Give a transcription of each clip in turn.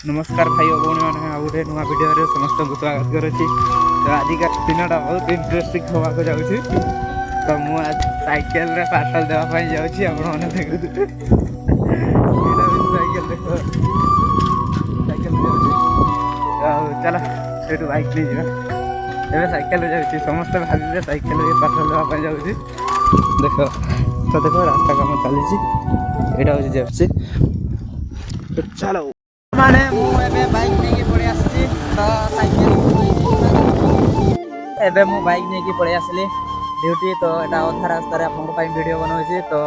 नमस्कार भाई और भौणी मैंने गोटे नुआ भिडियो समस्त को स्वागत करुच्ची। तो आजिका दिनटा बहुत इंटरेस्टिंग होगा जाऊँगी। तो मुझे साइकेल रे पार्सल देवाई जाऊँगी आपने देखते चलो से बाइक नहीं जावा एवं साइकेल जाऊँगी समस्ते भाविले साइकेल पार्सल देवाई जाऊँगी। देख तो देख रास्ता काम चली यहाँ हूँ जेएफसी। तो चलो माने मुझे बाइक नहीं पड़े आसी तो साइकेल एबे मु बाइक नहीं पड़े आसली ड्यूटी। तो यहाँ अधा रास्तार आप वीडियो बनाऊँगी। तो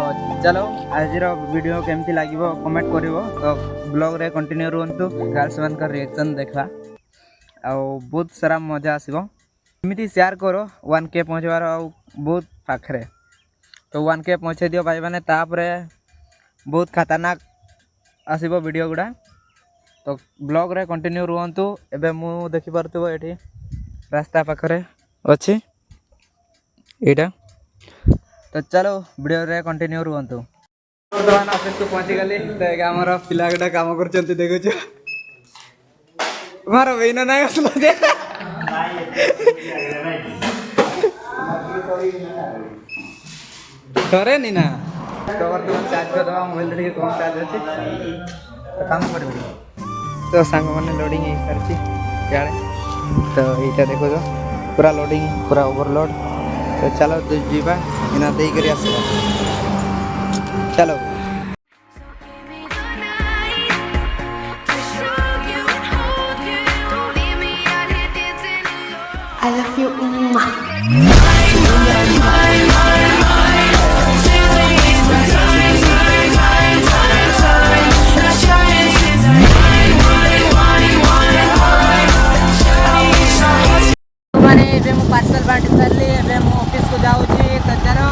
चलो आज वीडियो केमती लगे कमेंट कर। तो ब्लॉग रे कंटिन्यू रुहतु गर्ल्स मान रिएक्शन देखा आ बहुत सारा मजा आसो। एमती शेयर करो 1K पहुँचवार बहुत पाखे। तो 1K पहुँचे दियो भाई मैंने तापर बहुत खतरनाक आसो वीडियो गुड़ा। तो ब्लॉग रे कंटिन्यू रुहतु। एबे मु देखि पारथुबो एठी रास्ता पाखरे अछि एटा। तो चलो वीडियो रे कंटिन्यू रुहतु। वर्तमान ऑफिस को पहुंची गली। तो हमर पिला गडा काम करचंती देखुछ मारो वेना नाही असला जे करे नी ना। तो वर्तमान चार्ज कर दवा मोबाइल रे कम चार्ज अछि तो काम करबी। तो सांग मैंने लोडिंग सारी इे। तो यहाँ देखो तो पूरा लोडिंग पूरा ओवरलोड। तो चलो जीवा इना दे करी आस चलो। I love you. मैंने पार्सल बांटी सारे ऑफिस को जाऊँगी। तो चलो